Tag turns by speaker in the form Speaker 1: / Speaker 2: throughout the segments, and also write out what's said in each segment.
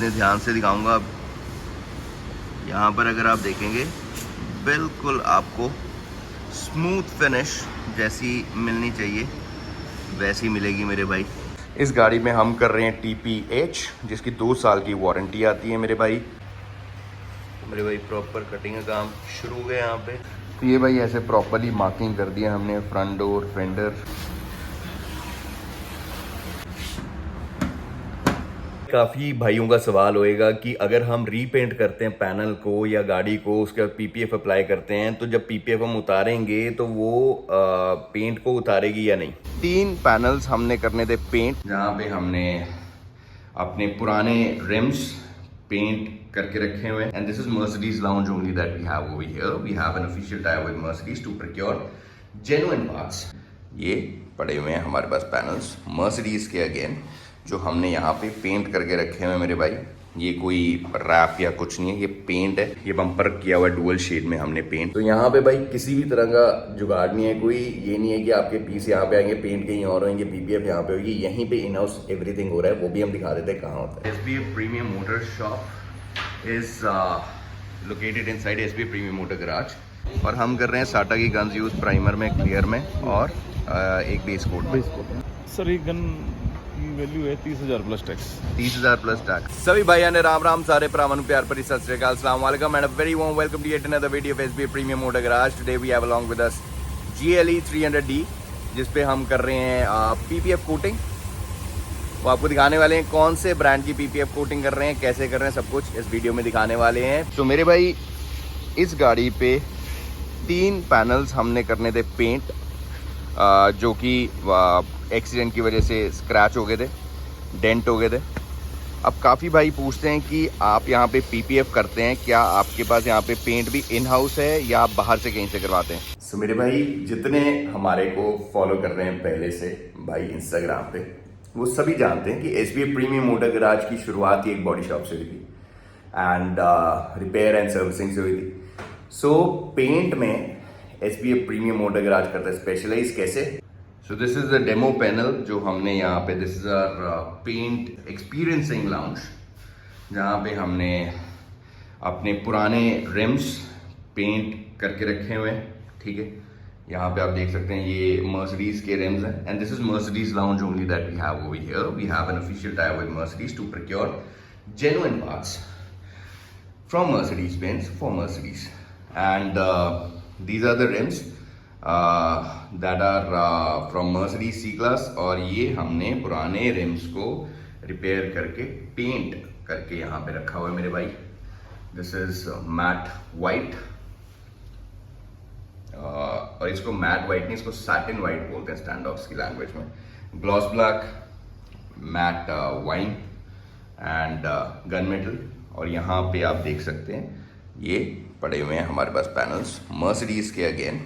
Speaker 1: इतने ध्यान से दिखाऊंगा। अब यहाँ पर अगर आप देखेंगे बिल्कुल आपको स्मूथ फिनिश जैसी मिलनी चाहिए वैसी मिलेगी मेरे भाई। इस गाड़ी में हम कर रहे हैं TPH, जिसकी 2 साल की वारंटी आती है मेरे भाई। प्रॉपर कटिंग का काम शुरू हो गया यहाँ पे। तो ये भाई ऐसे प्रॉपरली मार्किंग कर दिया हमने, फ्रंट डोर, फेंडर। काफ़ी भाइयों का सवाल होएगा कि अगर हम रीपेंट करते हैं पैनल को या गाड़ी को, उसका PPF अप्लाई करते हैं, तो जब PPF हम उतारेंगे तो वो पेंट को उतारेगी या नहीं। 3 पैनल्स हमने करने थे पेंट, जहाँ पे हमने अपने पुराने रिम्स पेंट करके रखे हुए हैं। And this is Mercedes lounge only that we have over here. We have an official tie with Mercedes to procure genuine parts. ये पड़े हुए हैं हमारे पास पैनल्स मर्सिडीज के, अगेन जो हमने यहाँ पे पेंट करके रखे हुए हैं मेरे भाई। ये कोई रैप या कुछ नहीं है, ये पेंट है। ये बम्पर किया हुआ डुअल शेड में हमने पेंट। तो यहाँ पे भाई किसी भी तरह का जुगाड़ नहीं है, कोई ये नहीं है कि आपके पीस यहाँ पे आएंगे, पेंट कहीं और होंगे, PPF यहाँ पे होगी। यहीं पे इन हाउस एवरीथिंग हो रहा है, वो भी हम दिखा देते हैं कहाँ होता है। SBF premium motor shop is located inside SBF premium motor garage. और हम कर रहे हैं साटा की गन्स यूज प्राइमर में, क्लियर में और एक बेस कोट।
Speaker 2: सर ये गन की वैल्यू है 30,000 प्लस टैक्स।
Speaker 1: 30,000 plus tax. सभी भाइयों ने राम राम, सारे प्रावण प्यार भरी सत श्री अकाल, अस्सलाम वालेकुम and a very warm welcome to yet another video of SBF premium motor garage. Today we have along with us GLE 300D, जिस पे हम कर रहे हैं PPF कोटिंग। वो आपको दिखाने वाले हैं कौन से ब्रांड की PPF कोटिंग कर रहे हैं, कैसे कर रहे हैं, सब कुछ इस वीडियो में दिखाने वाले हैं। तो मेरे भाई इस गाड़ी पे 3 पैनल्स हमने करने थे पेंट, जो कि एक्सीडेंट की वजह से स्क्रैच हो गए थे, डेंट हो गए थे। अब काफ़ी भाई पूछते हैं कि आप यहाँ पे PPF करते हैं, क्या आपके पास यहाँ पे पेंट भी इन हाउस है या आप बाहर से कहीं से करवाते हैं। सो मेरे भाई जितने हमारे को फॉलो कर रहे हैं पहले से भाई इंस्टाग्राम पे, वो सभी जानते हैं कि SBF प्रीमियम मोटर गैराज की शुरुआत ही एक बॉडी शॉप से हुई थी एंड रिपेयर एंड सर्विसिंग से हुई थी। सो पेंट में SBF प्रीमियम मोटर गैराज करता है स्पेशलाइज कैसे। So this is the demo panel जो हमने यहाँ पे, this is our paint experiencing lounge, जहाँ पे हमने अपने पुराने रिम्स पेंट करके रखे हुए हैं। ठीक है, यहाँ पे आप देख सकते हैं ये मर्सिडीज के रिम्स हैं and this is Mercedes lounge only that we have over here. We have an official tie with Mercedes to procure genuine parts from Mercedes Benz for Mercedes, and these are the rims that are from Mercedes C-Class। और ये हमने पुराने RIMS को repair करके paint करके यहाँ पे रखा हुआ है मेरे भाई। दिस इज मैट वाइट, और इसको मैट वाइट नहीं, इसको सैटिन वाइट बोलते हैं स्टैंडऑक्स की लैंग्वेज में। Gloss black, matt wine and gun metal. और यहाँ पे आप देख सकते हैं ये पड़े हुए हैं हमारे पास पैनल्स मर्सिडीज के, अगेन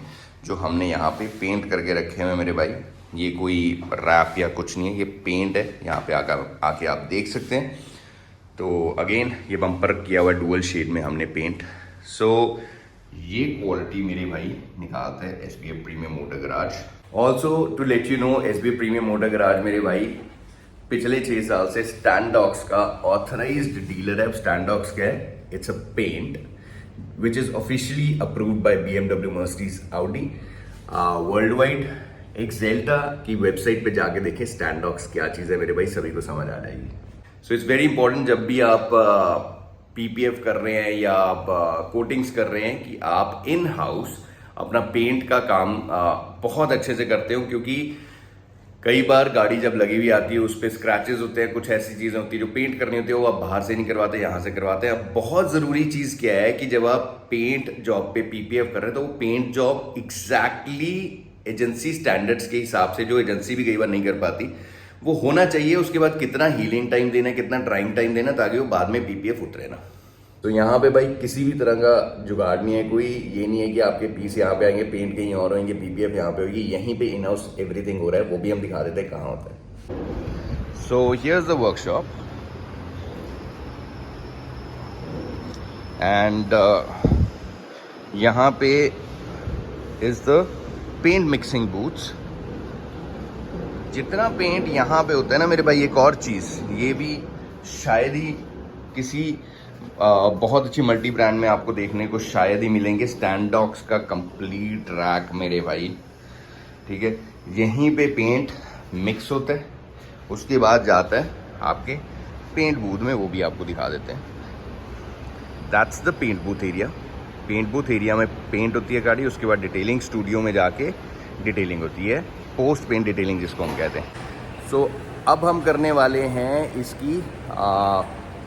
Speaker 1: जो हमने यहाँ पे पेंट करके रखे हुए हैं मेरे भाई। ये कोई रैप या कुछ नहीं है, ये पेंट है। यहाँ पे आके आप देख सकते हैं। तो अगेन ये बम्पर किया हुआ डुअल शेड में हमने पेंट। सो ये क्वालिटी मेरे भाई निकालता है SBF premium motor garage. Also to let you know, SBF premium motor garage मेरे भाई पिछले 6 साल से स्टैंडऑक्स का ऑथराइज्ड डीलर है। स्टैंडऑक्स क्या है? It's a paint which is officially approved by BMW, Mercedes, Audi worldwide. एक जेल्टा की वेबसाइट पे जाके देखें स्टैंडऑक्स क्या चीज़ है मेरे भाई, सभी को समझ आ जाएगी। सो इट्स वेरी इंपॉर्टेंट जब भी आप PPF कर रहे हैं या आप कोटिंग्स कर रहे हैं कि आप इन हाउस अपना पेंट का काम बहुत अच्छे से करते हो, क्योंकि कई बार गाड़ी जब लगी हुई आती है उस पर स्क्रैचेस होते हैं, कुछ ऐसी चीज़ें होती है जो पेंट करनी होती है, वो आप बाहर से नहीं करवाते, यहाँ से करवाते हैं। अब बहुत ज़रूरी चीज़ क्या है कि जब आप पेंट जॉब पे PPF कर रहे हैं तो वो paint job exactly agency standards के हिसाब से, जो एजेंसी भी कई बार नहीं कर पाती, वो होना चाहिए। उसके बाद कितना हीलिंग टाइम देना, कितना ड्राइंग टाइम देना, ताकि वो बाद में PPF उतरे ना। तो यहाँ पे भाई किसी भी तरह का जुगाड़ नहीं है, कोई ये नहीं है कि आपके पीस यहाँ पे आएंगे, पेंट कहीं और होंगे, PPF यहाँ पे होगी। यहीं पे इन हाउस एवरीथिंग हो रहा है, वो भी हम दिखा देते हैं कहाँ होता है। So here is the workshop and यहाँ पे is the paint mixing booths. जितना पेंट यहाँ पे होता है ना मेरे भाई, एक और चीज़ ये भी शायद ही किसी बहुत अच्छी मल्टी ब्रांड में आपको देखने को शायद ही मिलेंगे। स्टैंडॉक्स का कंप्लीट रैक मेरे भाई, ठीक है। यहीं पे पेंट मिक्स होता है, उसके बाद जाता है आपके पेंट बूथ में, वो भी आपको दिखा देते हैं। That's the paint booth area. Paint booth area में पेंट होती है गाड़ी, उसके बाद डिटेलिंग स्टूडियो में जाके डिटेलिंग होती है, पोस्ट पेंट डिटेलिंग जिसको हम कहते हैं। सो अब हम करने वाले हैं इसकी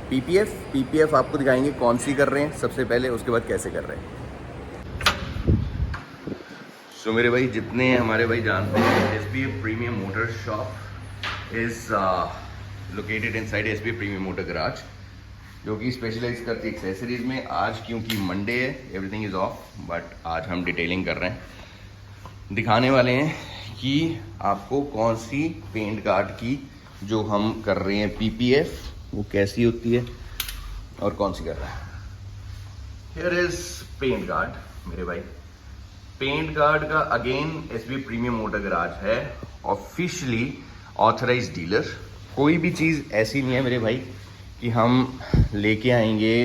Speaker 1: पीपीएफ आपको दिखाएंगे कौन सी कर रहे हैं सबसे पहले, उसके बाद कैसे कर रहे हैं। सो मेरे भाई जितने हमारे भाई जानते हैं, SPF premium motor shop is located inside SPF premium motor garage, जो कि स्पेशलाइज करती है एक्सेसरीज में। आज क्योंकि मंडे है, एवरीथिंग इज़ ऑफ, बट आज हम डिटेलिंग कर रहे हैं, दिखाने वाले हैं कि आपको कौन सी पेंट गार्ड की जो हम कर रहे हैं पीपीएफ वो कैसी होती है और कौन सी कर रहा है। हियर इज पेंट गार्ड मेरे भाई। पेंट गार्ड का again SPF premium motor garage है ऑफिशियली ऑथराइज्ड डीलर। कोई भी चीज़ ऐसी नहीं है मेरे भाई कि हम लेके आएंगे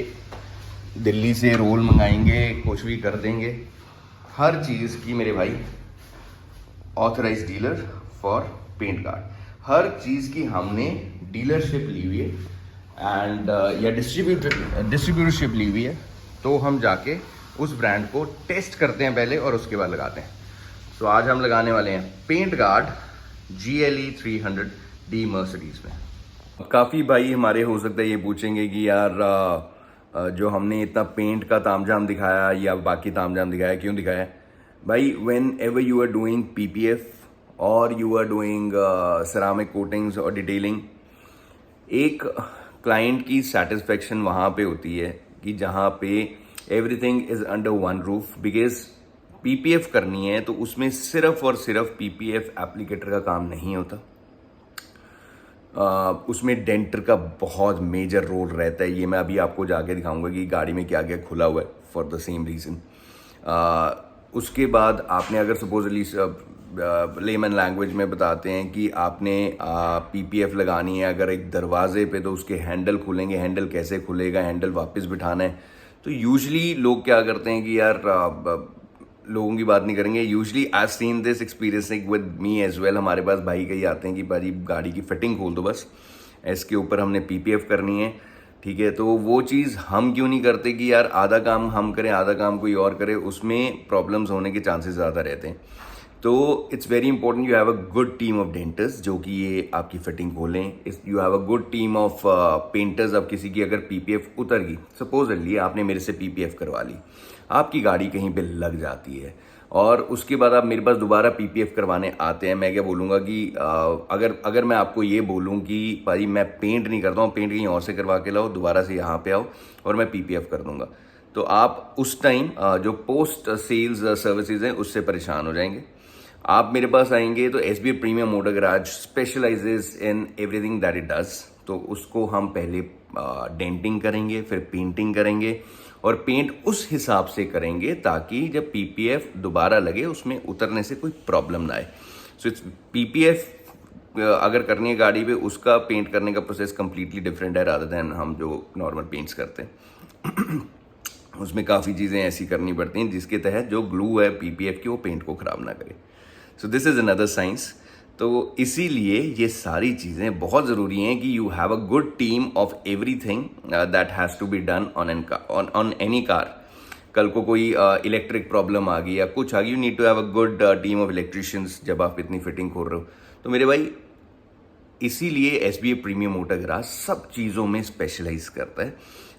Speaker 1: दिल्ली से, रोल मंगाएंगे, कुछ भी कर देंगे। हर चीज़ की मेरे भाई authorised dealer for paint guard. हर चीज़ की हमने डीलरशिप ली हुई है एंड या डिस्ट्रीब्यूटरशिप ली हुई है, तो हम जाके उस ब्रांड को टेस्ट करते हैं पहले और उसके बाद लगाते हैं। तो आज हम लगाने वाले हैं paint guard GLE 300D Mercedes में। काफ़ी भाई हमारे हो सकता है ये पूछेंगे कि यार जो हमने इतना पेंट का तामझाम दिखाया या बाकी तामझाम दिखाया, क्यों दिखाया भाई? Whenever you are doing PPF और you are doing ceramic coatings और डिटेलिंग, एक क्लाइंट की सेटिस्फेक्शन वहाँ पे होती है कि जहाँ पे everything is under one roof. Because PPF करनी है तो उसमें सिर्फ और सिर्फ PPF एप्लीकेटर का काम नहीं होता, उसमें डेंटर का बहुत मेजर रोल रहता है। ये मैं अभी आपको जाके दिखाऊंगा कि गाड़ी में क्या क्या खुला हुआ है फॉर द सेम रीज़न। उसके बाद आपने अगर सपोजली लेमन लैंग्वेज में बताते हैं कि आपने PPF लगानी है अगर एक दरवाजे पे, तो उसके हैंडल खुलेंगे, हैंडल कैसे खुलेगा, हैंडल वापस बिठाना है। तो यूजुअली लोग क्या करते हैं कि यार लोगों की बात नहीं करेंगे, usually I seen this experiencing with me as well. हमारे पास भाई कहीं आते हैं कि भाई गाड़ी की फिटिंग खोल दो बस, इसके ऊपर हमने PPF करनी है, ठीक है। तो वो चीज़ हम क्यों नहीं करते कि यार आधा काम हम करें आधा काम कोई और करे, उसमें प्रॉब्लम्स होने के चांसेस ज़्यादा रहते हैं। तो it's very important you have a good team of denters जो कि ये आपकी फिटिंग खोलें। You have a good team of painters. अब किसी की अगर PPF उतर गई, सपोजली आपने मेरे से PPF करवा ली, आपकी गाड़ी कहीं पे लग जाती है और उसके बाद आप मेरे पास दोबारा PPF करवाने आते हैं, मैं क्या बोलूँगा कि अगर मैं आपको ये बोलूँ कि भाई मैं पेंट नहीं करता हूँ, पेंट कहीं और से करवा के लाओ, दोबारा से यहाँ पे आओ और मैं PPF कर दूँगा, तो आप उस टाइम जो पोस्ट सेल्स सर्विसेज हैं उससे परेशान हो जाएंगे। आप मेरे पास आएंगे तो SPF premium motor garage specialises in everything that it does. तो उसको हम पहले डेंटिंग करेंगे, फिर पेंटिंग करेंगे और पेंट उस हिसाब से करेंगे ताकि जब PPF दोबारा लगे उसमें उतरने से कोई प्रॉब्लम ना आए। सो इट्स PPF अगर करनी है गाड़ी पे, उसका पेंट करने का प्रोसेस कम्प्लीटली डिफरेंट है रादर दैन हम जो नॉर्मल पेंट्स करते हैं। उसमें काफ़ी चीज़ें ऐसी करनी पड़ती हैं जिसके तहत जो ग्लू है PPF की वो पेंट को ख़राब ना करे। So this is another science. तो इसीलिए ये सारी चीज़ें बहुत ज़रूरी हैं कि you have a good team of everything that has to be done on any car. कल को कोई इलेक्ट्रिक प्रॉब्लम आ गई या कुछ आ गई, you need to have a good team of electricians जब आप इतनी फिटिंग खोल रहे हो। तो मेरे भाई इसीलिए SPF प्रीमियम मोटर गराज सब चीज़ों में स्पेशलाइज करता है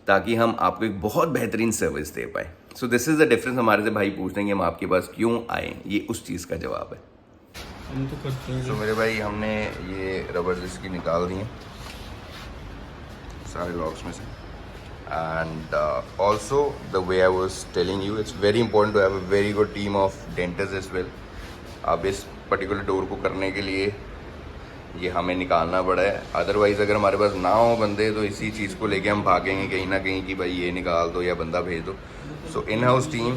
Speaker 1: ताकि हम आपको एक बहुत बेहतरीन सर्विस दे पाए। सो दिस इज़ द डिफरेंस। हमारे से भाई पूछते हैं कि हम आपके पास क्यों आए, ये उस चीज़ का जवाब है।
Speaker 2: हम तो करते हैं।
Speaker 1: तो मेरे भाई हमने ये रबर जिसकी निकाल दी हैं सारे लॉक्स में से, and also the way I was telling you, it's very important to have a very good team of denters as well. अब इस पर्टिकुलर डोर को करने के लिए ये हमें निकालना पड़ा है, अदरवाइज़ अगर हमारे पास ना हो बंदे तो इसी चीज़ को लेके हम भागेंगे कहीं ना कहीं कि भाई ये निकाल दो या बंदा भेज दो। So in house team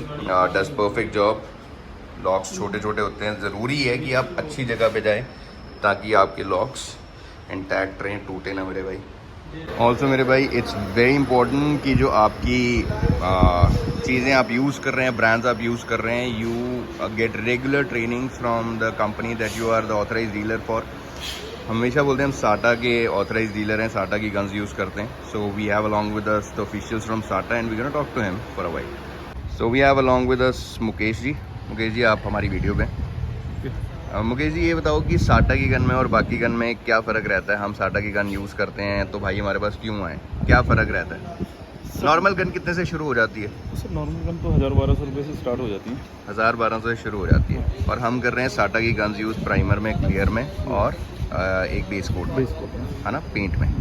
Speaker 1: does perfect job. Locks छोटे छोटे होते हैं, ज़रूरी है कि आप अच्छी जगह पे जाएं ताकि आपके लॉक्स इंटैक्ट रहें, टूटे ना मेरे भाई। ऑल्सो मेरे भाई इट्स वेरी इंपॉर्टेंट कि जो आपकी चीज़ें आप यूज़ कर रहे हैं, ब्रांड्स आप यूज़ कर रहे हैं, you get regular training from the company that you are the authorize dealer for. हमेशा बोलते हैं हम साटा के ऑथराइज डीलर हैं, साटा की गन्स यूज़ करते हैं। So we have along with us the officials from SATA and we gonna talk to him for a while. So we have along with us Mukesh ji. Mukesh ji आप हमारी वीडियो पे। मुकेश जी ये बताओ कि साटा की गन में और बाकी गन में क्या फ़र्क रहता है? हम साटा की गन यूज़ करते हैं तो भाई हमारे पास क्यों आए, क्या फ़र्क रहता है? नॉर्मल गन कितने से शुरू हो जाती है?
Speaker 2: सर नॉर्मल गन तो 1000-1200 रुपये से स्टार्ट हो जाती है।
Speaker 1: 1000-1200 से शुरू हो जाती है और हम कर रहे हैं साटा की गन्स यूज़ प्राइमर में, क्लियर में और एक बेस कोट में, है ना, पेंट में।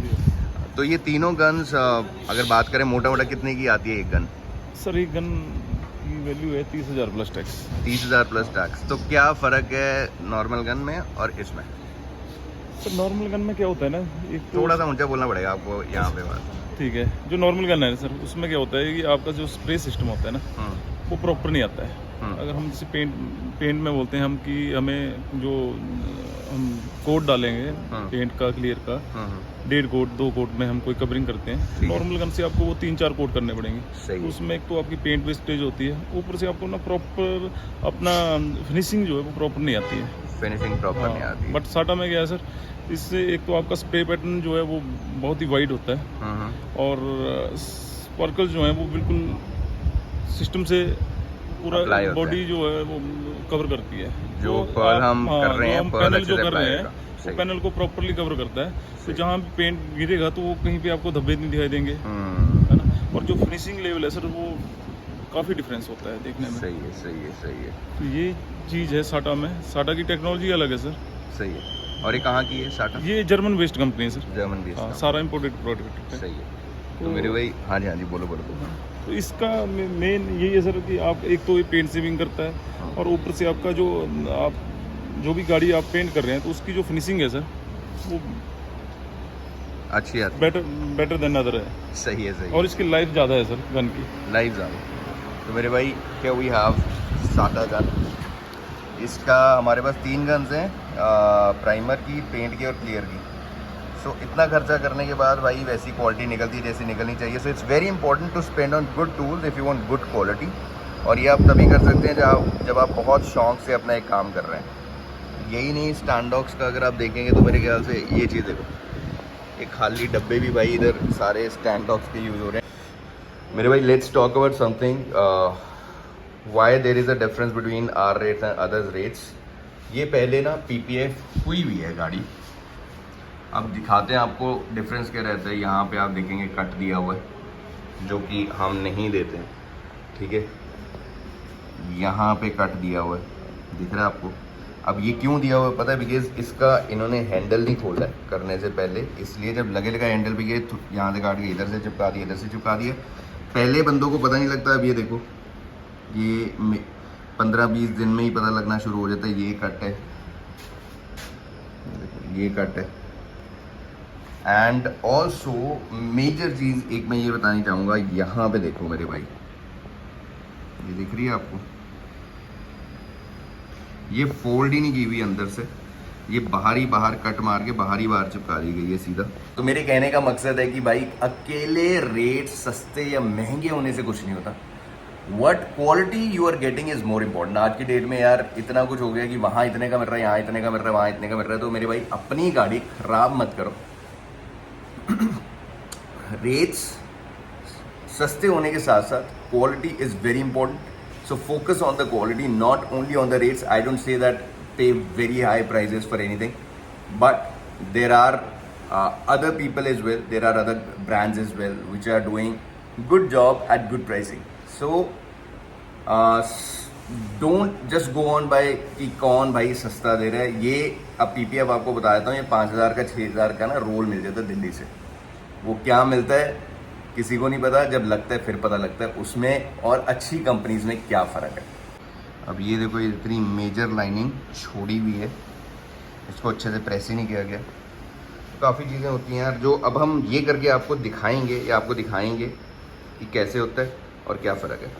Speaker 1: तो ये तीनों गन्स अगर बात करें मोटा मोटा कितने की आती है एक गन?
Speaker 2: सर एक गन की वैल्यू है 30,000 प्लस टैक्स।
Speaker 1: 30,000 plus tax. तो क्या फ़र्क है नॉर्मल गन में और इसमें?
Speaker 2: सर नॉर्मल गन में क्या होता है ना, एक तो
Speaker 1: थोड़ा सा ऊंचा बोलना पड़ेगा आपको यहाँ पे बात।
Speaker 2: ठीक है, जो नॉर्मल गन है सर उसमें क्या होता है कि आपका जो स्प्रे सिस्टम होता है ना वो प्रॉपर नहीं आता है। अगर हम जैसे पेंट में बोलते हैं हम कि हमें जो हम कोट डालेंगे पेंट का, क्लियर का 1.5 कोट 2 कोट में हम कोई कवरिंग करते हैं, नॉर्मल गन से आपको वो 3-4 कोट करने पड़ेंगे। तो उसमें एक तो आपकी पेंट वेस्टेज होती है, ऊपर से आपको ना प्रॉपर अपना फिनिशिंग जो है वो प्रॉपर नहीं आती है।
Speaker 1: फिनिशिंग प्रॉपर नहीं आती।
Speaker 2: बट साटा में क्या है सर, इससे एक तो आपका स्प्रे पैटर्न जो है वो बहुत ही वाइड होता है और स्पार्कल जो है वो बिल्कुल सिस्टम से पूरा बॉडी जो है वो कवर करती है।
Speaker 1: जो पर्ल हम कर रहे हैं,
Speaker 2: पैनल जो कर रहे हैं वो पैनल को प्रॉपरली कवर करता है। तो जहाँ भी पेंट गिरेगा तो वो कहीं पे आपको धब्बे नहीं दिखाई देंगे, है ना। और जो फिनिशिंग लेवल है सर वो काफ़ी डिफरेंस होता है देखने में।
Speaker 1: सही है, सही है, सही है।
Speaker 2: तो ये चीज़ है साटा में। साटा की टेक्नोलॉजी अलग है सर।
Speaker 1: सही है। और ये कहाँ की है साटा?
Speaker 2: ये जर्मन बेस्ड कंपनी है सर।
Speaker 1: जर्मन बेस्ड,
Speaker 2: सारा इम्पोर्टेड प्रोडक्ट है।
Speaker 1: सही है। तो मेरे भाई हाँ जी बोलो।
Speaker 2: तो इसका मेन यही है सर कि आप एक तो ये पेंट सेविंग करता है और ऊपर से आपका जो आप जो भी गाड़ी आप पेंट कर रहे हैं तो उसकी जो फिनिशिंग है सर वो
Speaker 1: अच्छी आती है,
Speaker 2: बेटर देन अदर है।
Speaker 1: सही है, सही है।
Speaker 2: और इसकी लाइफ ज़्यादा है सर गन की,
Speaker 1: लाइफ ज़्यादा। तो मेरे भाई क्या वी हैव साटा गन। इसका हमारे पास 3 गन्स हैं, प्राइमर की, पेंट की और क्लियर की। सो इतना खर्चा करने के बाद भाई वैसी क्वालिटी निकलती है जैसी निकलनी चाहिए। So it's very important to spend on good tools if you want good quality. और ये आप तभी कर सकते हैं जब आप बहुत शौक से अपना एक काम कर रहे हैं। यही नहीं, स्टैंडॉक्स का अगर आप देखेंगे तो मेरे ख्याल से ये चीज़ देखो, एक खाली डब्बे भी भाई इधर सारे स्टैंडॉक्स के यूज़ हो रहे हैं। मेरे भाई let's talk about something, why there is a difference between our rates and others rates. ये पहले ना PPF हुई हुई है गाड़ी। अब दिखाते हैं आपको डिफरेंस क्या रहता है। यहाँ पे आप देखेंगे कट दिया हुआ है जो कि हम नहीं देते हैं, ठीक है। यहाँ पे कट दिया हुआ है, दिख रहा है आपको। अब ये क्यों दिया हुआ है पता है? बिकॉज इसका इन्होंने हैंडल नहीं खोला है करने से पहले, इसलिए जब लगे लगा हैंडल पे गए तो यहाँ से काट के इधर से चिपका दिया, इधर से चिपका दिया। पहले बंदों को पता नहीं लगता। अब ये देखो, ये 15-20 दिन में ही पता लगना शुरू हो जाता है। ये कट है, ये कट है। एंड ऑल्सो मेजर चीज़ एक मैं ये बतानी चाहूँगा, यहाँ पे देखो मेरे भाई, ये दिख रही है आपको, ये फोल्ड ही नहीं की हुई अंदर से, ये बाहर कट मार के बाहर चिपका दी गई है सीधा। तो मेरे कहने का मकसद है कि भाई अकेले रेट सस्ते या महंगे होने से कुछ नहीं होता। What quality you are getting is more important. आज की डेट में यार इतना कुछ हो गया कि वहाँ इतने का मिल रहा है, यहाँ इतने का मिल रहा है, वहाँ इतने का मिल रहा है। तो मेरे भाई अपनी गाड़ी खराब मत करो। रेट्स सस्ते होने के साथ साथ quality is very important. So focus on the quality, not only on the rates. I don't say that pay very high prices for anything, but there are other people as well, there are other brands as well which are doing good job at good pricing. So don't just go on by कि कौन भाई सस्ता दे रहा है। ये अब PPF आपको बता देता हूँ, ये 5,000 का 6,000 का ना रोल मिल जाता है दिल्ली से। वो क्या मिलता है किसी को नहीं पता, जब लगता है फिर पता लगता है उसमें और अच्छी कंपनीज में क्या फ़र्क है। अब ये देखो, ये इतनी मेजर लाइनिंग छोड़ी हुई है, इसको अच्छे से प्रेस ही नहीं किया गया। काफ़ी चीज़ें होती हैं यार जो अब हम ये करके आपको दिखाएंगे या आपको दिखाएंगे कि कैसे होता है और क्या फ़र्क है।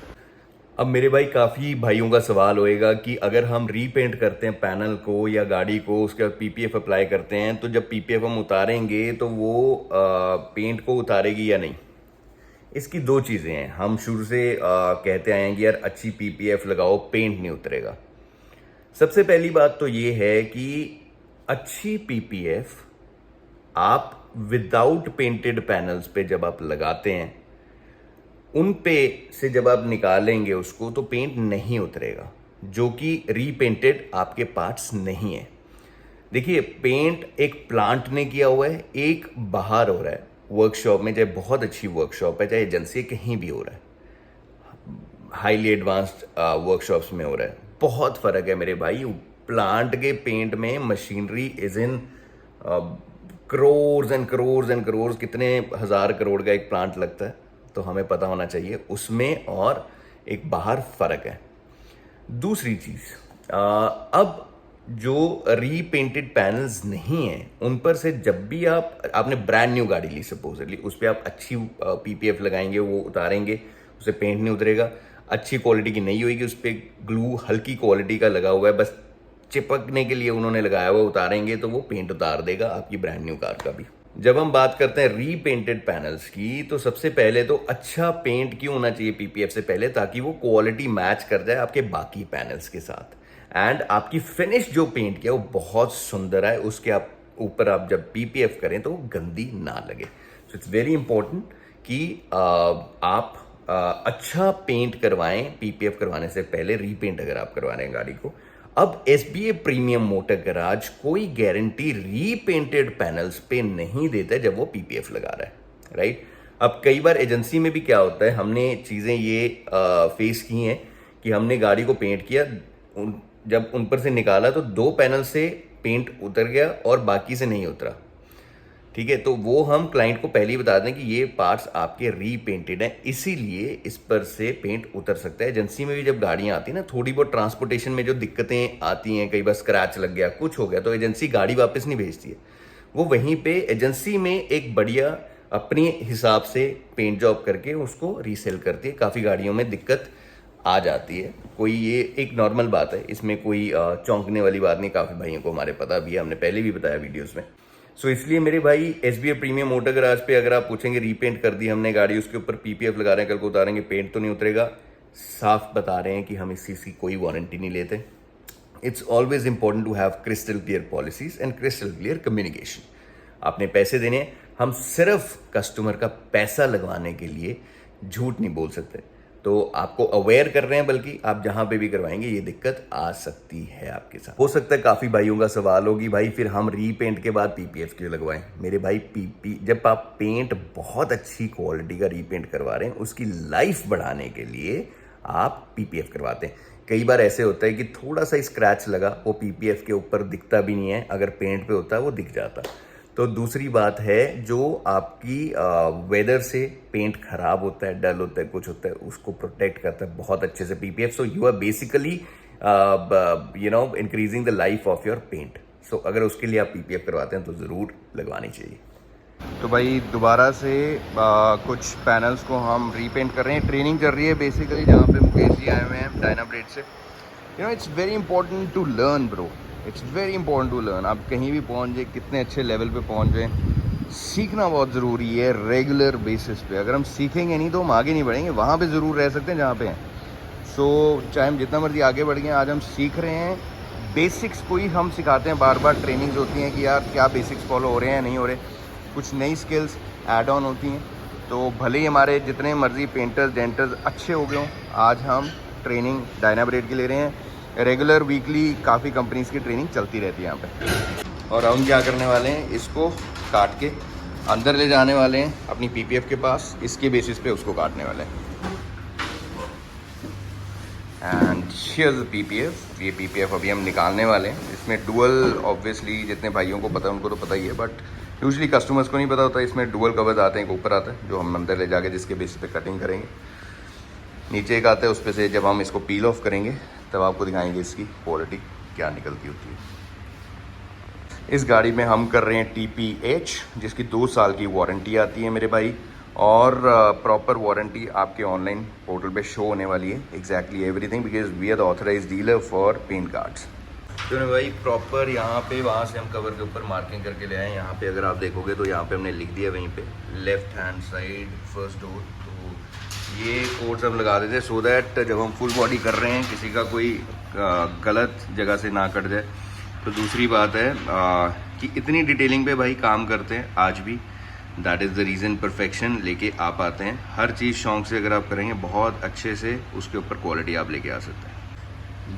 Speaker 1: अब मेरे भाई काफ़ी भाइयों का सवाल होएगा कि अगर हम रीपेंट करते हैं पैनल को या गाड़ी को, उसके बाद पीपीएफ अप्लाई करते हैं, तो जब पीपीएफ हम उतारेंगे तो वो पेंट को उतारेगी या नहीं। इसकी दो चीज़ें हैं। हम शुरू से कहते आए हैं कि यार अच्छी पीपीएफ लगाओ, पेंट नहीं उतरेगा। सबसे पहली बात तो ये है कि अच्छी पीपीएफ आप विदाउट पेंटेड पैनल्स पे जब आप लगाते हैं, उन पे से जब आप निकालेंगे उसको, तो पेंट नहीं उतरेगा, जो कि रीपेंटेड आपके पार्ट्स नहीं है। देखिए, पेंट एक प्लांट ने किया हुआ है, एक बाहर हो रहा है वर्कशॉप में, चाहे बहुत अच्छी वर्कशॉप है, चाहे एजेंसी कहीं भी हो रहा है, हाईली एडवांस्ड वर्कशॉप्स में हो रहा है। बहुत फर्क है मेरे भाई। प्लांट के पेंट में machinery is in crores and crores and crores, कितने हजार करोड़ का एक प्लांट लगता है, तो हमें पता होना चाहिए उसमें और एक बाहर फर्क है। दूसरी चीज, अब जो रीपेंटेड पैनल्स नहीं हैं, उन पर से जब भी आपने ब्रांड न्यू गाड़ी ली सपोजली, उस पर आप अच्छी पीपीएफ लगाएंगे, वो उतारेंगे, उससे पेंट नहीं उतरेगा। अच्छी क्वालिटी की नहीं होगी, उस पर ग्लू हल्की क्वालिटी का लगा हुआ है, बस चिपकने के लिए उन्होंने लगाया हुआ, उतारेंगे तो वो पेंट उतार देगा आपकी ब्रांड न्यू कार का भी। जब हम बात करते हैं रीपेंटेड पैनल्स की, तो सबसे पहले तो अच्छा पेंट क्यों होना चाहिए पीपीएफ से पहले, ताकि वो क्वालिटी मैच कर जाए आपके बाकी पैनल्स के साथ, एंड आपकी फिनिश जो पेंट किया वो बहुत सुंदर है, उसके ऊपर आप जब पीपीएफ करें तो वो गंदी ना लगे। सो इट्स वेरी इंपॉर्टेंट कि आप अच्छा पेंट करवाएं पीपीएफ करवाने से पहले, रीपेंट अगर आप करवा रहे हैं गाड़ी को। अब एसबीए प्रीमियम मोटर गैराज कोई गारंटी रीपेंटेड पैनल्स पे नहीं देता जब वो पीपीएफ लगा रहा है, राइट। अब कई बार एजेंसी में भी क्या होता है, हमने चीज़ें ये फेस की हैं कि हमने गाड़ी को पेंट किया, जब उन पर से निकाला तो 2 पैनल से पेंट उतर गया और बाकी से नहीं उतरा, ठीक है। तो वो हम क्लाइंट को पहले ही बता दें कि ये पार्ट्स आपके रीपेंटेड हैं, इसीलिए इस पर से पेंट उतर सकता है। एजेंसी में भी जब गाड़ियां आती हैं ना, थोड़ी बहुत ट्रांसपोर्टेशन में जो दिक्कतें आती हैं, कई बार स्क्रैच लग गया, कुछ हो गया, तो एजेंसी गाड़ी वापस नहीं भेजती है। वो वहीं पे एजेंसी में एक बढ़िया अपने हिसाब से पेंट जॉब करके उसको रीसेल करती है। काफ़ी गाड़ियों में दिक्कत आ जाती है, कोई ये एक नॉर्मल बात है, इसमें कोई चौंकने वाली बात नहीं। काफ़ी भाइयों को हमारे पता भी है, हमने पहले भी बताया वीडियोज़ में। सो इसलिए मेरे भाई, एसबीए प्रीमियम मोटर गैराज पे अगर आप पूछेंगे रीपेंट कर दी हमने गाड़ी, उसके ऊपर पीपीएफ लगा रहे हैं, कल को उतारेंगे पेंट तो नहीं उतरेगा, साफ बता रहे हैं कि हम इस चीज़ की कोई वारंटी नहीं लेते। It's always important to have crystal clear policies and crystal clear communication. आपने पैसे देने हैं, हम सिर्फ कस्टमर का पैसा लगवाने के लिए झूठ नहीं बोल सकते। तो आपको अवेयर कर रहे हैं, बल्कि आप जहां पे भी करवाएंगे ये दिक्कत आ सकती है आपके साथ। हो सकता है काफ़ी भाइयों का सवाल होगी, भाई फिर हम रीपेंट के बाद पीपीएफ क्यों लगवाएं। मेरे भाई, जब आप पेंट बहुत अच्छी क्वालिटी का रीपेंट करवा रहे हैं, उसकी लाइफ बढ़ाने के लिए आप पीपीएफ करवाते हैं। कई बार ऐसे होता है कि थोड़ा सा स्क्रैच लगा, वो पीपीएफ के ऊपर दिखता भी नहीं है, अगर पेंट पे होता है वो दिख जाता। तो दूसरी बात है, जो आपकी वेदर से पेंट खराब होता है, डल होता है, कुछ होता है, उसको प्रोटेक्ट करता है बहुत अच्छे से PPF. So you are basically increasing the life of your paint. सो अगर उसके लिए आप पीपीएफ करवाते हैं तो ज़रूर लगवानी चाहिए। तो भाई दोबारा से कुछ पैनल्स को हम रीपेंट कर रहे हैं, ट्रेनिंग चल रही है बेसिकली, जहाँ पे मुकेश जी आए हुए हैं डायनाब्रेड से। It's very important to learn bro, it's very important to learn. आप कहीं भी पहुंच जाए, कितने अच्छे लेवल पे पहुंच जाए, सीखना बहुत ज़रूरी है रेगुलर बेसिस पे। अगर हम सीखेंगे नहीं तो हम आगे नहीं बढ़ेंगे। वहाँ पे ज़रूर रह सकते हैं जहाँ पे हैं। सो चाहे हम जितना मर्जी आगे बढ़ गए, आज हम सीख रहे हैं। बेसिक्स को ही हम सिखाते हैं, बार बार ट्रेनिंग्स होती हैं कि यार क्या बेसिक्स फॉलो हो रहे हैं, नहीं हो रहे, कुछ नई स्किल्स ऐड ऑन होती हैं। तो भले ही हमारे जितने मर्जी पेंटर्स डेंटर्स अच्छे हो गए हों, आज हम ट्रेनिंग डायनाब्रेड की ले रहे हैं। रेगुलर वीकली काफ़ी कंपनीज़ की ट्रेनिंग चलती रहती है यहाँ पे। और हम क्या करने वाले हैं, इसको काट के अंदर ले जाने वाले हैं अपनी पीपीएफ के पास, इसके बेसिस पे उसको काटने वाले हैं। And here's the PPF. ये पीपीएफ अभी हम निकालने वाले हैं। इसमें डुअल, ऑब्वियसली जितने भाइयों को पता है उनको तो पता ही है, बट यूजुअली कस्टमर्स को नहीं पता होता। इसमें डुअल कवर्स आते हैं, एक ऊपर आता है जो हम अंदर ले जाके जिसके बेसिस पे कटिंग करेंगे, नीचे एक आता है उस पर से जब हम इसको पील ऑफ करेंगे तब आपको दिखाएंगे इसकी क्वालिटी क्या निकलती होती है। इस गाड़ी में हम कर रहे हैं TPH, जिसकी 2 साल की वारंटी आती है मेरे भाई। और प्रॉपर वारंटी आपके ऑनलाइन पोर्टल पे शो होने वाली है, exactly everything, because we are the authorized dealer for paint cards. तो भाई प्रॉपर यहाँ पे वहाँ से हम कवर के ऊपर मार्किंग करके ले आए। यहाँ पे अगर आप देखोगे तो यहाँ पे हमने लिख दिया वहीं पे left hand side first door. तो ये कोड्स हम लगा देते सो दैट जब हम फुल बॉडी कर रहे हैं किसी का कोई गलत जगह से ना कट जाए। तो दूसरी बात है कि इतनी डिटेलिंग पे भाई काम करते हैं आज भी, that is the reason perfection लेके आप आते हैं। हर चीज़ शौक से अगर आप करेंगे बहुत अच्छे से उसके ऊपर क्वालिटी आप लेके आ सकते हैं।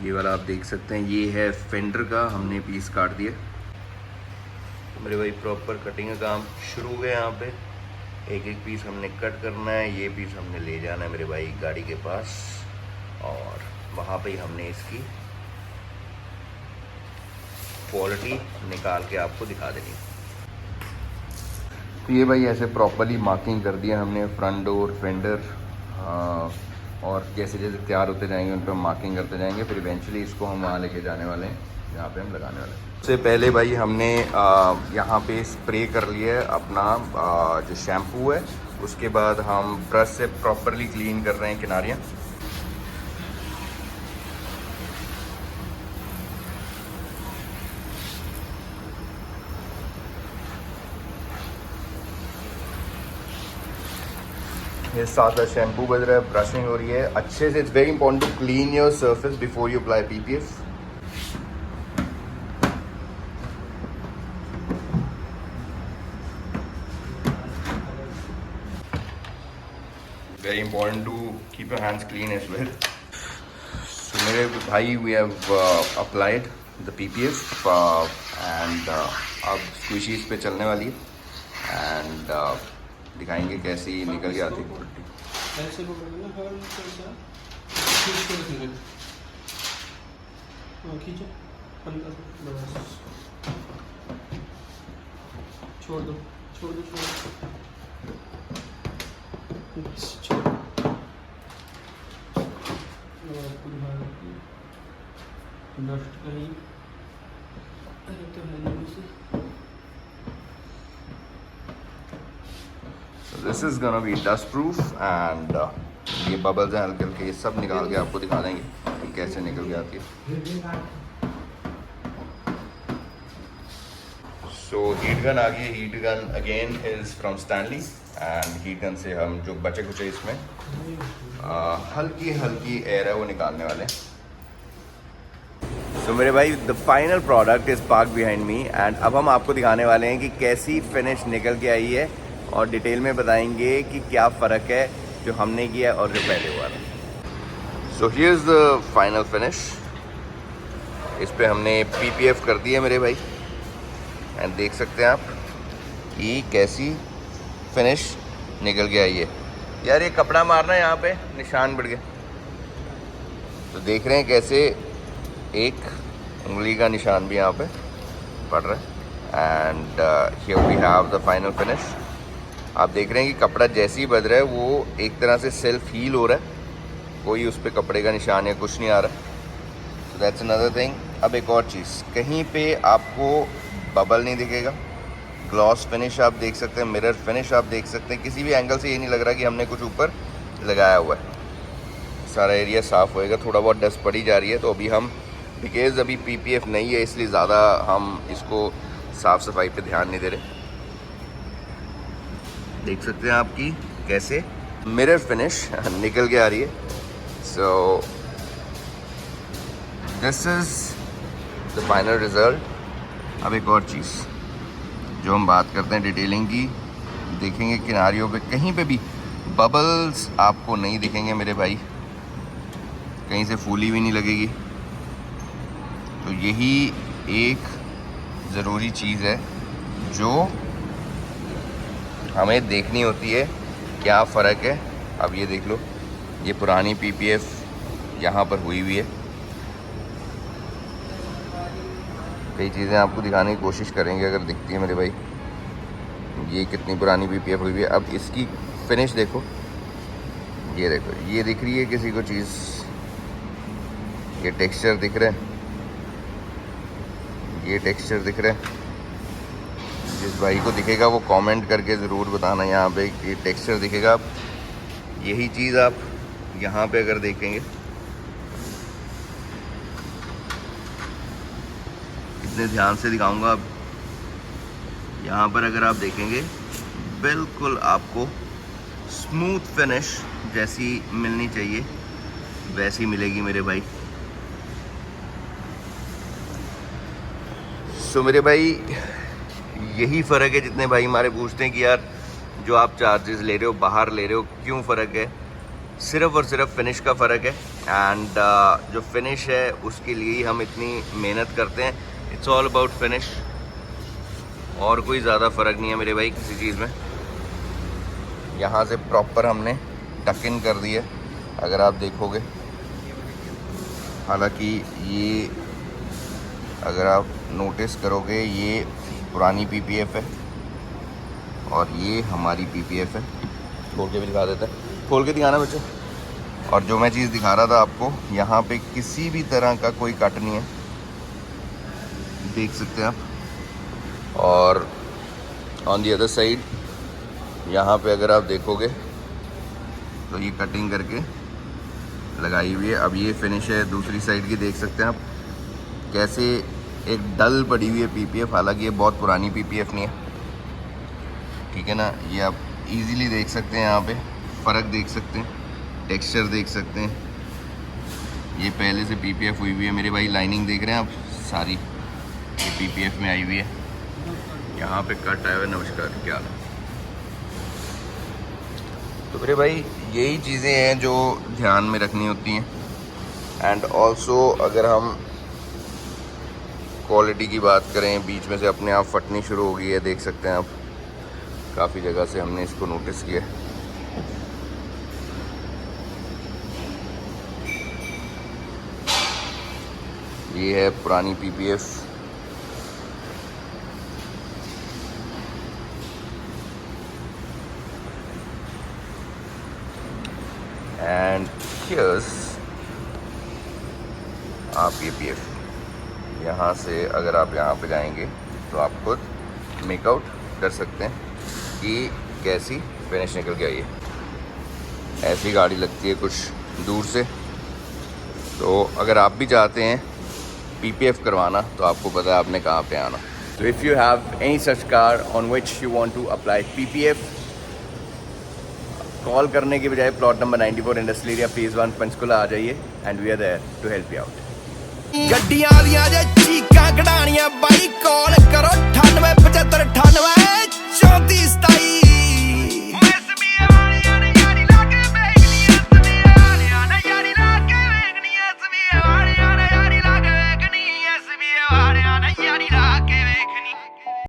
Speaker 1: ये वाला आप देख सकते हैं, ये है फेंडर का, हमने पीस काट दिया। तो मेरे भाई प्रॉपर कटिंग का काम शुरू हो गया। यहाँ पे एक एक पीस हमने कट करना है, ये पीस हमने ले जाना है मेरे भाई गाड़ी के पास और वहाँ पे ही हमने इसकी क्वालिटी निकाल के आपको दिखा देनी है। तो ये भाई ऐसे प्रॉपरली मार्किंग कर दिया हमने फ्रंट डोर, फेंडर, और जैसे जैसे तैयार होते जाएंगे उन पर मार्किंग करते जाएंगे। फिर इवेंचुअली इसको हम वहाँ लेके जाने वाले हैं जहाँ पे हम लगाने वाले हैं। सबसे पहले भाई हमने यहाँ पे स्प्रे कर लिया है अपना जो शैम्पू है, उसके बाद हम ब्रश से प्रॉपरली क्लीन कर रहे हैं किनारियाँ। ये साथ शैम्पू बज रहा है, ब्रशिंग हो रही है अच्छे से। It's very important to clean your surface before you apply PPF. Very important to keep your hands clean as well. So मेरे भाई we have applied the PPF and अब स्क्विशीज पे चलने वाली है एंड दिखाएंगे कैसी निकल के आती है।
Speaker 3: ऐसे पकड़ना हल्का सा खींचो हल्का सा, छोड़ दो छोड़ दो छोड़ दो। डस्ट कहीं तो है नहीं उसे।
Speaker 1: This is gonna be dust proof and ये बबल्स हैं हल्के हल्के, ये सब निकाल के आपको दिखा देंगे कि कैसे निकल के आती है। सो हीट गन आ गई। Heat gun again is from Stanley and heat gun से हम जो बचे कुचे इसमें हल्की हल्की एयर है वो निकालने वाले हैं। तो मेरे भाई the final product is park behind me and अब हम आपको दिखाने वाले हैं कि कैसी फिनिश निकल के आई है और डिटेल में बताएंगे कि क्या फ़र्क है जो हमने किया और जो पहले हुआ था। So here is the final finish. इस पे हमने पीपीएफ कर दिया मेरे भाई एंड देख सकते हैं आप कि कैसी फिनिश निकल के आई है। यार ये कपड़ा मारना है, यहाँ पे निशान बढ़ गए। तो देख रहे हैं कैसे एक उंगली का निशान भी यहाँ पे पड़ रहा है and here we have the final finish. आप देख रहे हैं कि कपड़ा जैसे ही बज रहा है वो एक तरह से सेल्फ हील हो रहा है, कोई उस पर कपड़े का निशान या कुछ नहीं आ रहा। So that's another thing. अब एक और चीज़, कहीं पे आपको बबल नहीं दिखेगा। ग्लॉस फिनिश आप देख सकते हैं, मिरर फिनिश आप देख सकते हैं। किसी भी एंगल से ये नहीं लग रहा कि हमने कुछ ऊपर लगाया हुआ है। सारा एरिया साफ़ होएगा। थोड़ा बहुत डस्ट पड़ी जा रही है तो अभी हम बिकॉज अभी पीपीएफ नहीं है इसलिए ज़्यादा हम इसको साफ़ सफाई पे ध्यान नहीं दे रहे। देख सकते हैं आपकी कैसे मिरर फिनिश निकल के आ रही है। सो this is the final result. अब एक और चीज़ जो हम बात करते हैं डिटेलिंग की, देखेंगे किनारियों पे कहीं पे भी बबल्स आपको नहीं दिखेंगे मेरे भाई, कहीं से फूली भी नहीं लगेगी। तो यही एक ज़रूरी चीज़ है जो हमें देखनी होती है, क्या फ़र्क है। अब ये देख लो, ये पुरानी पीपीएफ यहाँ पर हुई हुई है। कई चीज़ें आपको दिखाने की कोशिश करेंगे अगर दिखती है मेरे भाई। ये कितनी पुरानी पीपीएफ हुई हुई है। अब इसकी फिनिश देखो, ये देखो, ये दिख रही है किसी को चीज़, ये टेक्सचर दिख रहा है, ये टेक्सचर दिख रहा है। जिस भाई को दिखेगा वो कमेंट करके ज़रूर बताना यहाँ पे कि टेक्सचर दिखेगा। आप यही चीज़ आप यहाँ पे अगर देखेंगे, इतने ध्यान से दिखाऊंगा। अब यहाँ पर अगर आप देखेंगे बिल्कुल आपको स्मूथ फिनिश जैसी मिलनी चाहिए वैसी मिलेगी मेरे भाई। सो मेरे भाई यही फ़र्क है। जितने भाई हमारे पूछते हैं कि यार जो आप चार्जेस ले रहे हो बाहर ले रहे हो क्यों फ़र्क है, सिर्फ़ और सिर्फ फिनिश का फ़र्क है। एंड जो फिनिश है उसके लिए ही हम इतनी मेहनत करते हैं। इट्स ऑल अबाउट फिनिश, और कोई ज़्यादा फ़र्क नहीं है मेरे भाई किसी चीज़ में। यहाँ से प्रॉपर हमने टक इन कर दिया अगर आप देखोगे। हालांकि ये अगर आप नोटिस करोगे ये पुरानी पीपीएफ है और ये हमारी पीपीएफ है। खोल के भी दिखा देता है, खोल के दिखाना बच्चों। और जो मैं चीज़ दिखा रहा था आपको, यहाँ पे किसी भी तरह का कोई कट नहीं है, देख सकते हैं आप। और ऑन दी अदर साइड यहाँ पे अगर आप देखोगे तो ये कटिंग करके लगाई हुई है। अब ये फिनिश है दूसरी साइड की, देख सकते हैं आप कैसे एक डल पड़ी हुई है पीपीएफ। हालांकि ये बहुत पुरानी पीपीएफ नहीं है, ठीक है ना। ये आप इजीली देख सकते हैं, यहाँ पे फ़र्क देख सकते हैं, टेक्सचर देख सकते हैं। ये पहले से पीपीएफ हुई हुई है मेरे भाई। लाइनिंग देख रहे हैं आप सारी, ये पीपीएफ में आई हुई है। यहाँ पे कट आया हुआ है। नमस्कार, क्या हाल है? तो मेरे भाई यही चीज़ें हैं जो ध्यान में रखनी होती हैं। एंड ऑल्सो अगर हम क्वालिटी की बात करें, बीच में से अपने आप फटनी शुरू हो गई है, देख सकते हैं आप। काफ़ी जगह से हमने इसको नोटिस किया है। ये है पुरानी पीपीएफ। एंड हियर्स आप पीपीएफ। यहाँ से अगर आप यहाँ पे जाएंगे तो आप खुद मेकआउट कर सकते हैं कि कैसी फिनिश निकल के आई है। ऐसी गाड़ी लगती है कुछ दूर से। तो अगर आप भी चाहते हैं पीपीएफ करवाना तो आपको पता है आपने कहाँ पे आना। तो if you have any such car on which you want to apply PPF, call करने की बजाय plot number 94 industrial area phase 1 Panchkula आ जाइए and we are there to help you out.
Speaker 4: ਗੱਡੀਆਂ ਦੀਆਂ ਜੇ ਚੀਕਾਂ ਕਢਾਣੀਆਂ ਬਾਈ ਕਾਲ ਕਰੋ 987598